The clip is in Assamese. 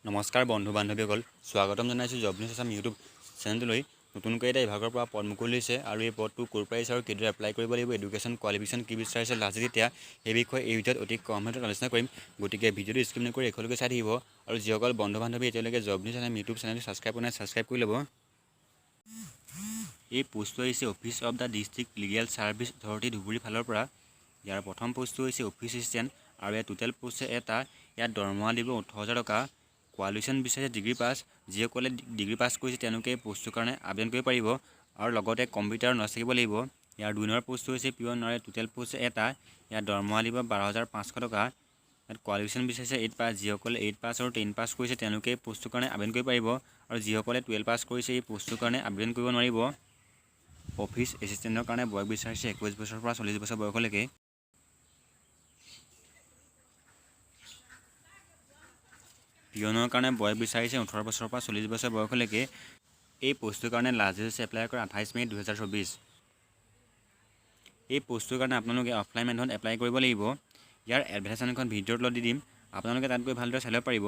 নমস্কাৰ বন্ধু বান্ধৱীসকল, স্বাগতম জনাইছোঁ জব নিউজ আছাম ইউটিউব চেনেলটোলৈ। নতুনকৈ এটা বিভাগৰ পৰা পদ মুকলি হৈছে আৰু এই পদটো ক'ৰ পৰা আহিছে আৰু কেতিয়া এপ্লাই কৰিব লাগিব, এডুকেশ্যন কোৱালিফিকেশ্যন কি বিচাৰিছে লাষ্ট তেতিয়া এই বিষয়ে এই ভিডিঅ'ত অতি কম সময়ত আলোচনা কৰিম। গতিকে ভিডিঅ'টো স্কিপ নকৰি শেষলৈকে চাই থাকিব আৰু যিসকল বন্ধু বান্ধৱী এতিয়ালৈকে জব নিউজ আছাম ইউটিউব চেনেলটো ছাবস্ক্ৰাইব কৰা নাই ছাবস্ক্ৰাইব কৰি ল'ব। এই পোষ্টটো আহিছে office of the district legal service authority Dhubri ফালৰ পৰা। ইয়াৰ প্ৰথম পোষ্টটো হৈছে অফিচ এছিষ্টেণ্ট আৰু ইয়াৰ টোটেল পোষ্ট এটা। ইয়াত দৰমহা দিব 18,000 টকা। কোৱালিফিকেশ্যন বিচাৰিছে ডিগ্ৰী পাছ। যিসকলে ডিগ্ৰী পাছ কৰিছে তেওঁলোকে এই পোষ্টটোৰ কাৰণে আবেদন কৰিব পাৰিব আৰু লগতে কম্পিউটাৰ নলেজ থাকিব লাগিব। ইয়াৰ 2 নম্বৰ পোষ্টটো হৈছে পিয়ন আৰু টোটেল পোষ্ট এটা। ইয়াত দৰমহা দিব 12,500 টকা। ইয়াত কোৱালিফিকেশ্যন বিচাৰিছে 8 পাছ। যিসকলে 8 পাছ আৰু 10 পাছ কৰিছে তেওঁলোকে এই পোষ্টটোৰ কাৰণে আবেদন কৰিব পাৰিব আৰু যিসকলে 12 পাছ কৰিছে এই পোষ্টটোৰ কাৰণে আবেদন কৰিব নোৱাৰিব। অফিচ এছিষ্টেণ্টৰ কাৰণে বয়স বিচাৰিছে 21 বছৰৰ পৰা 40 বছৰ বয়সলৈকে। পিয়নৰ কাৰণে বয়স বিচাৰিছে 18 বছৰৰ পৰা 40 বছৰ বয়সলৈকে। এই পোষ্টটোৰ কাৰণে লাষ্ট ডেট হৈছে এপ্লাই কৰা 28 মে' 2024। এই পোষ্টটোৰ কাৰণে আপোনালোকে অফলাইন মেথডত এপ্লাই কৰিব লাগিব। ইয়াৰ এডভাৰটাইজমেণ্টখন ভিডিঅ'ৰ তলত দি দিম, আপোনালোকে তাত গৈ ভালদৰে চাই ল'ব পাৰিব।